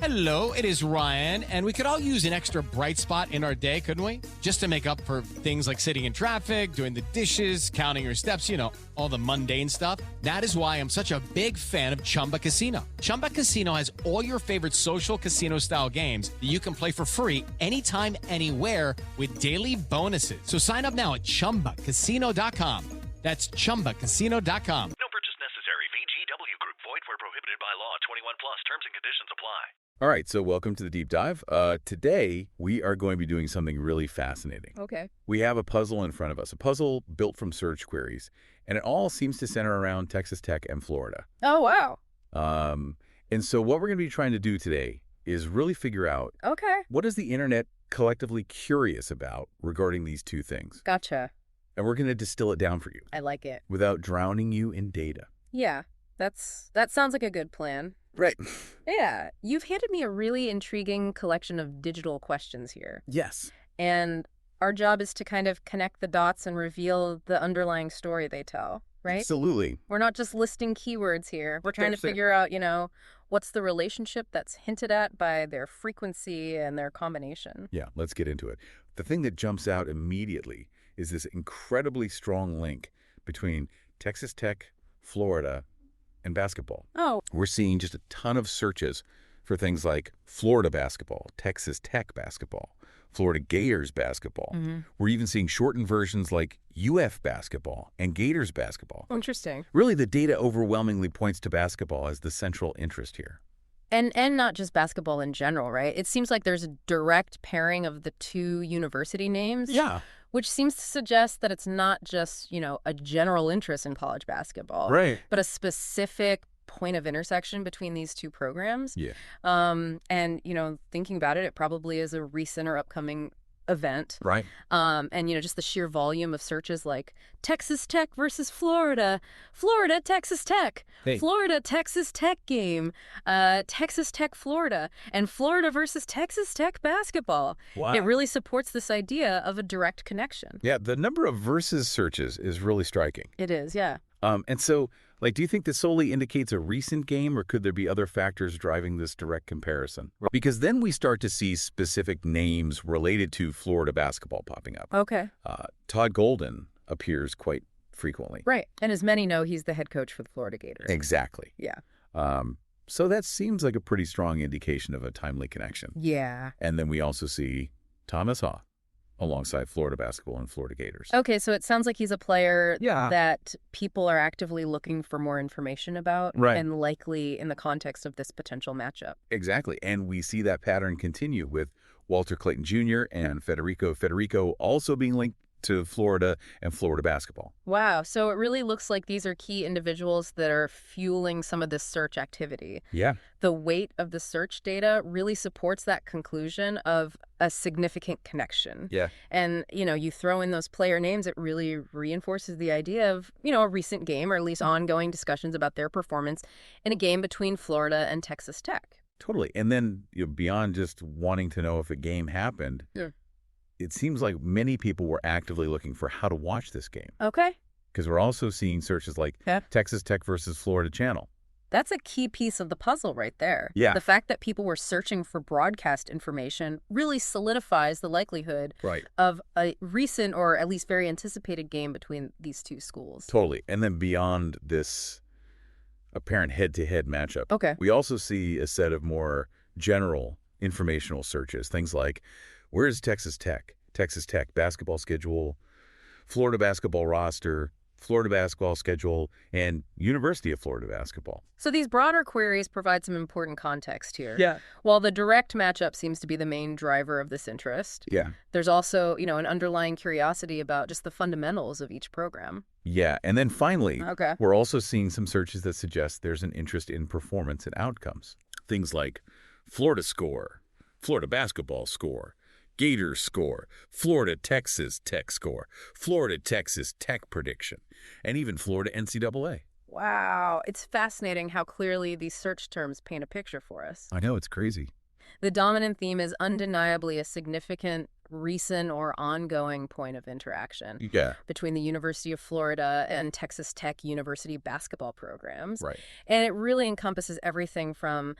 Hello, it is Ryan, and we could all use an extra bright spot in our day, couldn't we? Just to make up for things like sitting in traffic, doing the dishes, counting your steps, all the mundane stuff. That is why I'm such a big fan of Chumba Casino. Chumba Casino has all your favorite social casino-style games that you can play for free anytime, anywhere with daily bonuses. So sign up now at ChumbaCasino.com. That's ChumbaCasino.com. No purchase necessary. VGW Group. Void where prohibited by law. 21 plus. Terms and conditions apply. All right, so welcome to the deep dive. Today, we are going to be doing something really fascinating. Okay. We have a puzzle in front of us, a puzzle built from search queries, and it all seems to center around Texas Tech and Florida. Oh, wow. And so what we're going to be trying to do today is really figure out what is the internet collectively curious about regarding these two things. Gotcha. And we're going to distill it down for you. I like it. Without drowning you in data. Yeah, that sounds like a good plan. Right. Yeah. You've handed me a really intriguing collection of digital questions here. Yes. And our job is to kind of connect the dots and reveal the underlying story they tell, right? Absolutely. We're not just listing keywords here. We're trying to figure out, what's the relationship that's hinted at by their frequency and their combination. Yeah, let's get into it. The thing that jumps out immediately is this incredibly strong link between Texas Tech, Florida, and basketball. Oh. We're seeing just a ton of searches for things like Florida basketball, Texas Tech basketball, Florida Gators basketball. Mm-hmm. We're even seeing shortened versions like UF basketball and Gators basketball. Interesting. Really, the data overwhelmingly points to basketball as the central interest here. And not just basketball in general, right? It seems like there's a direct pairing of the two university names. Yeah. Which seems to suggest that it's not just, a general interest in college basketball. Right. But a specific point of intersection between these two programs. Yeah. And, thinking about it, it probably is a recent or upcoming event. Right. And, just the sheer volume of searches like Texas Tech versus Florida, Florida, Texas Tech, Florida, Texas Tech game, Texas Tech, Florida, and Florida versus Texas Tech basketball. Wow. It really supports this idea of a direct connection. Yeah, the number of versus searches is really striking. It is, yeah. And so, do you think this solely indicates a recent game, or could there be other factors driving this direct comparison? Because then we start to see specific names related to Florida basketball popping up. Okay. Todd Golden appears quite frequently. Right. And as many know, he's the head coach for the Florida Gators. Exactly. Yeah. So that seems like a pretty strong indication of a timely connection. Yeah. And then we also see Thomas Haw alongside Florida basketball and Florida Gators. Okay, so it sounds like he's a player that people are actively looking for more information about, right, and likely in the context of this potential matchup. Exactly, and we see that pattern continue with Walter Clayton Jr. and Federico also being linked to Florida and Florida basketball. Wow, so it really looks like these are key individuals that are fueling some of this search activity. Yeah. The weight of the search data really supports that conclusion of a significant connection. Yeah. And, you throw in those player names, it really reinforces the idea of, a recent game or at least ongoing discussions about their performance in a game between Florida and Texas Tech. Totally. And then beyond just wanting to know if a game happened, it seems like many people were actively looking for how to watch this game. Okay. Because we're also seeing searches like Texas Tech versus Florida Channel. That's a key piece of the puzzle right there. Yeah. The fact that people were searching for broadcast information really solidifies the likelihood of a recent or at least very anticipated game between these two schools. Totally. And then beyond this apparent head-to-head matchup, we also see a set of more general informational searches, things like, where's Texas Tech? Texas Tech basketball schedule, Florida basketball roster, Florida basketball schedule, and University of Florida basketball. So these broader queries provide some important context here. Yeah. While the direct matchup seems to be the main driver of this interest, there's also, an underlying curiosity about just the fundamentals of each program. Yeah, and then finally, we're also seeing some searches that suggest there's an interest in performance and outcomes. Things like Florida score, Florida basketball score, Gators score, Florida Texas Tech score, Florida Texas Tech prediction, and even Florida NCAA. Wow, it's fascinating how clearly these search terms paint a picture for us. I know, it's crazy. The dominant theme is undeniably a significant recent or ongoing point of interaction between the University of Florida and Texas Tech University basketball programs. Right. And it really encompasses everything from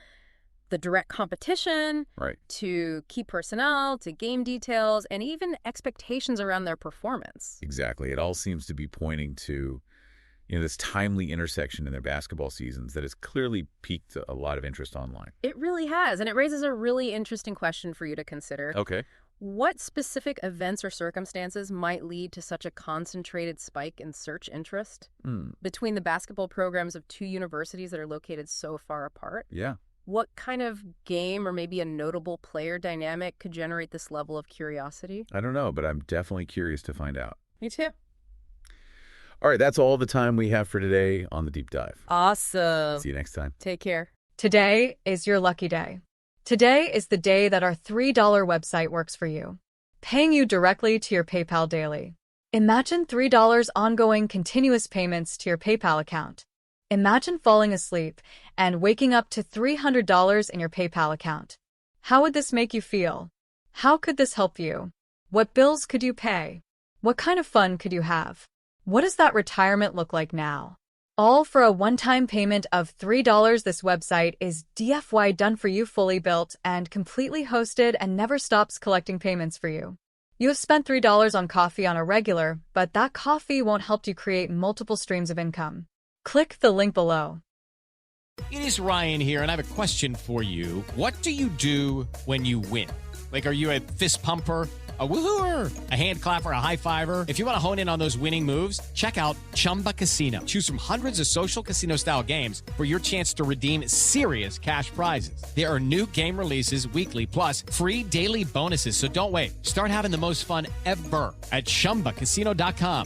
the direct competition, right, to key personnel, to game details, and even expectations around their performance. Exactly. It all seems to be pointing to, this timely intersection in their basketball seasons that has clearly piqued a lot of interest online. It really has, and it raises a really interesting question for you to consider. Okay. What specific events or circumstances might lead to such a concentrated spike in search interest between the basketball programs of two universities that are located so far apart? Yeah. What kind of game or maybe a notable player dynamic could generate this level of curiosity? I don't know, but I'm definitely curious to find out. Me too. All right, that's all the time we have for today on The Deep Dive. Awesome. See you next time. Take care. Today is your lucky day. Today is the day that our $3 website works for you, paying you directly to your PayPal daily. Imagine $3 ongoing continuous payments to your PayPal account. Imagine falling asleep and waking up to $300 in your PayPal account. How would this make you feel? How could this help you? What bills could you pay? What kind of fun could you have? What does that retirement look like now? All for a one-time payment of $3. This website is DFY done for you, fully built and completely hosted, and never stops collecting payments for you. You have spent $3 on coffee on a regular, but that coffee won't help you create multiple streams of income. Click the link below. It is Ryan here, and I have a question for you. What do you do when you win? Like, are you a fist pumper, a woohooer, a hand clapper, a high fiver? If you want to hone in on those winning moves, check out Chumba Casino. Choose from hundreds of social casino-style games for your chance to redeem serious cash prizes. There are new game releases weekly, plus free daily bonuses. So don't wait. Start having the most fun ever at ChumbaCasino.com.